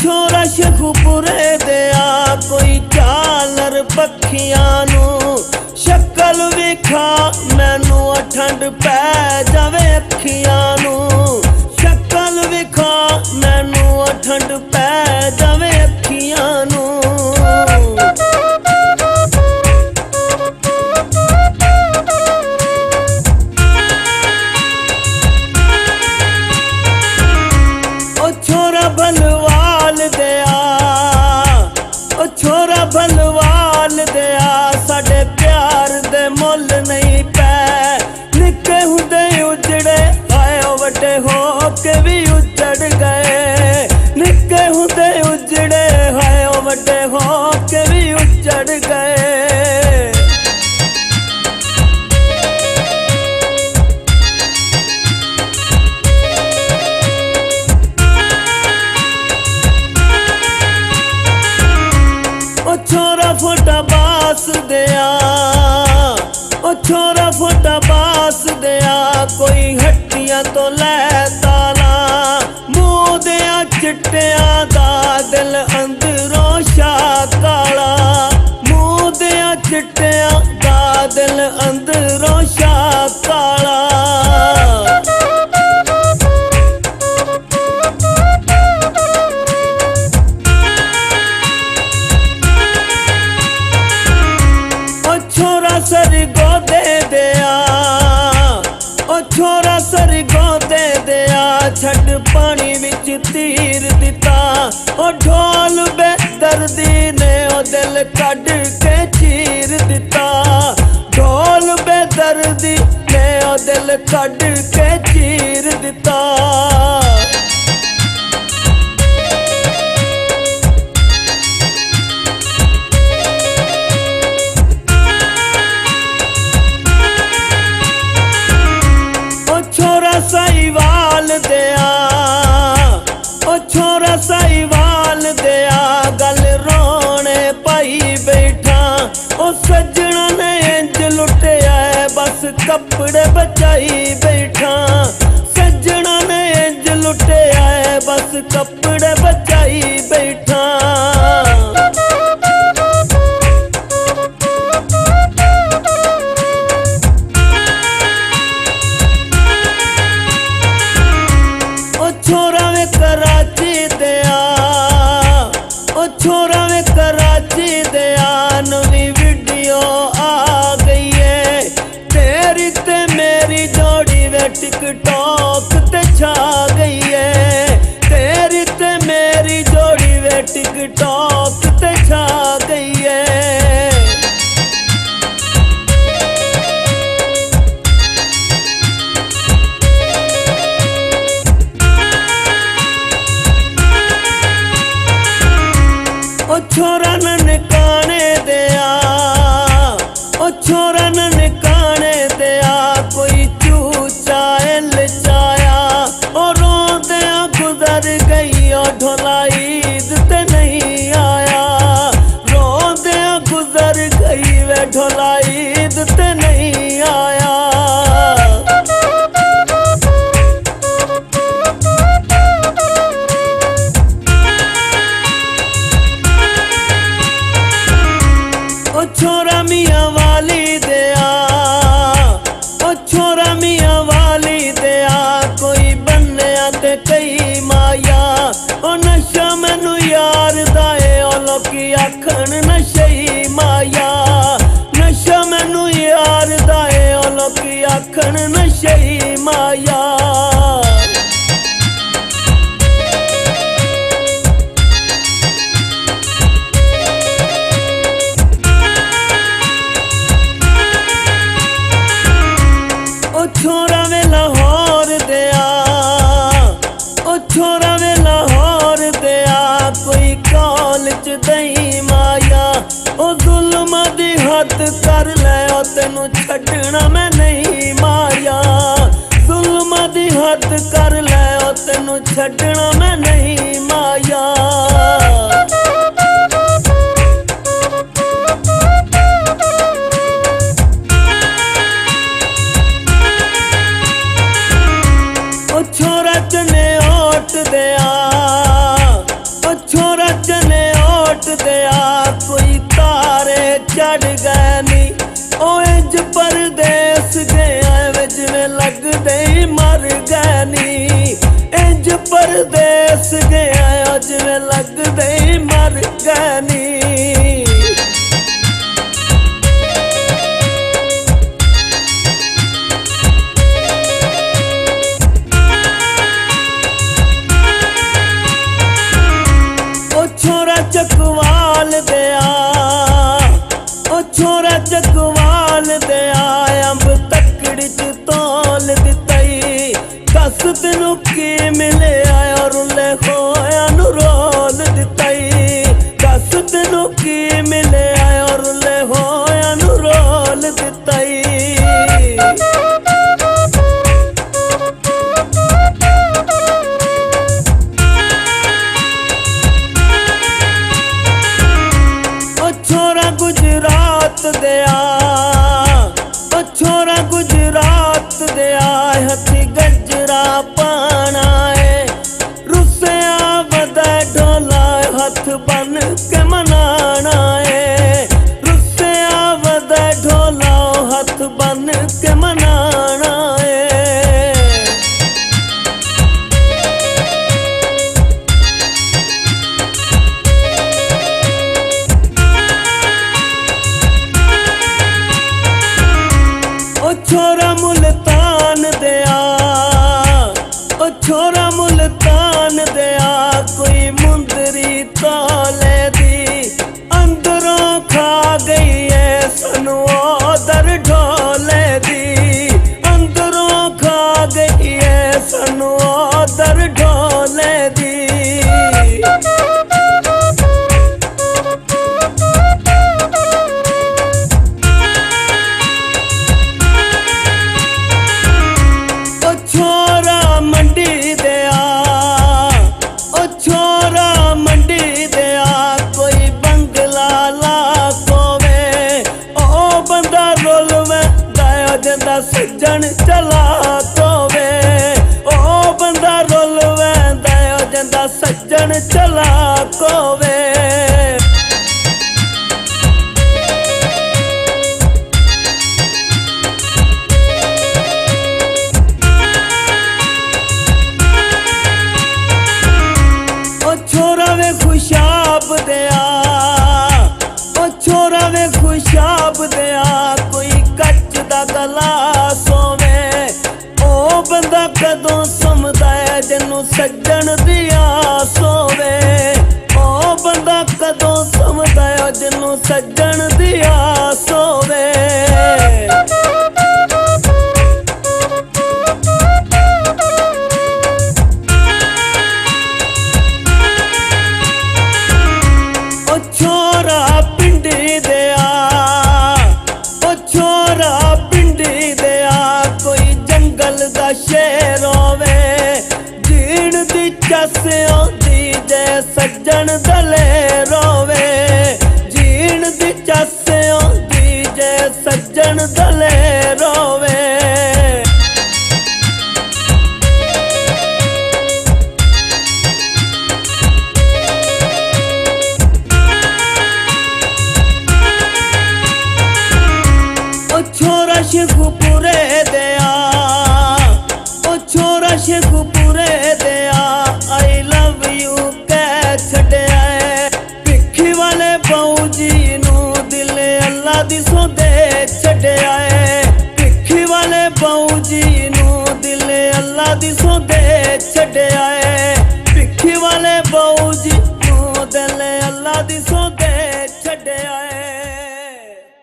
छोरा शेखुपुरे दिया कोई झालर पखियां नू शक्ल वेखा मैनू ठंड पै जावे अखियां नू शक्ल वेखा मैनू ठंड पै जावे अखियां नू। छोरा भलवाल दिया ओ छोरा भलवाल दिया साडे प्यार दे मुल नहीं पै निक्के हुंदे उजड़े हाय वड्डे हो के भी उजड़ गए निक्के हुंदे उजड़े हाय वड्डे हो के भी उजड़ गए। छोरा फोटा बास दिया ओ छोरा फोटा बास दिया कोई हट्टियां तो लै ताला मूंह दिया चिट्टिया दा दिल अंदरों शाह काला मूंह दिया चिट्टिया दा दिल अंदरों शाह काला। सरगो दे दिया ओ छोरा सरगो दे दिया छड़ पानी विच तीर दिता ओ ढोल बेदर्दी ने ओ दिल कढ़ के चीर दिता ढोल बेदर्दी ने ओ दिल कढ़ के चीर दिता। साईवाल दिया ओ छोरा साईवाल दिया गल रोने पाई बैठा ओ सजना ने इंज लुटिया बस कपड़े बचाई बैठा सजना ने इंज लुटिया बस कपड़े बचाई बैठा। छोरा वे कराची दिया ओ छोरा वे कराची दिया नवी वीडियो आ गई है तेरी ते मेरी जोड़ी वे टिकटॉक ते छा गई है तेरी ते मेरी जोड़ी वे टिकटॉक ते छा गई है। ओ छोरा ननकाने दिया ओ छोरा ननकाने दिया कोई चूचा लचाया ओ रोंदिया गुजर गई ओ ढोला ईद ते नहीं आया रोंदिया गुजर गई वे ढोला ईद ते नहीं आया। छोरा मियाँ वाली दिया ओ छोरा मियाँ वाली दिया कोई बन्निया ते कई माया ओ नशा मैनू यार दाए ओ लोकी आखन नशई माया नशा मैनू यार दाए ओ लोकी आखन नशई माया। छोरा वे लाहौर दिया ओ छोरा वे लाहौर दिया कोई कॉलेज दई माया ओ जुल्म दी हद कर ले ओ तेनू छड्डना मैं नहीं माया जुल्म दी हद कर ले ओ तेनू छड्डना मैं नहीं माया। छोरा चने ओट दिया ओ परदेस गया जिवें लगदे ही मर गए नी। ओ छोरा चकवाल दिया, ओ छोरा चकवाल दिया, अंब तकड़ी च तोल दिताई। दस तेनू की मिले और ले खोया नू रोल दिताई। दस तेनू की मिले और ले होया नू रोल दिताई। गुजरात दिया, ओ छोरा गुजरात दिया, हथी गजरा पाना है। रुसिया वदा ढोला हथ बन के मनाना है। रुसिया वदा ढोला हथ बन के मनाना है। छोरा मुल्तान दिया, ओ छोरा मुल्तान दिया, कोई मुंदरी तोले दी। अंदरों खा गई है सनू ओदर ढोले दी। अंदरों खा गई है सनू ओदर ढोले दी। सज्जन चला तोवे, ओ बंदा रोल वैंदा जंदा सज्जन चला तोवे। ओ छोरा वे खुशाब दिया, ओ छोरा वे खुशाब दिया, कोई कच्च दा गला सोवे। ओ बंदा कदों सुमदा है जिन्नू सज्जन दिया सोवे। ओ बंदा कदों सुमदा है जिन्नू सज्जन दिया सोवे। ओ छोरा पिंडी दिया, ओ छोरा पिंडी दिया, कोई जंगल दा शेर होवे। जीण दी चस आउंदी जे सज्जन दलेर होवे। जीण दी चस आउंदी जे सज्जन दलेर होवे। छोरा शेखुपुरे दिया, ओ छोरा शेखुपुरे दिया, आई लव यू कह छड़िया है। भिखी वाले बाऊ जी नू दिल अल्लाह दी सौ दे छड़िया है। भिखी वाले बाऊ जी नू दिल अल्लाह दी सौ दे छड़िया है। भिखी वाले बाऊ जी नू दिल अल्लाह दी सौ दे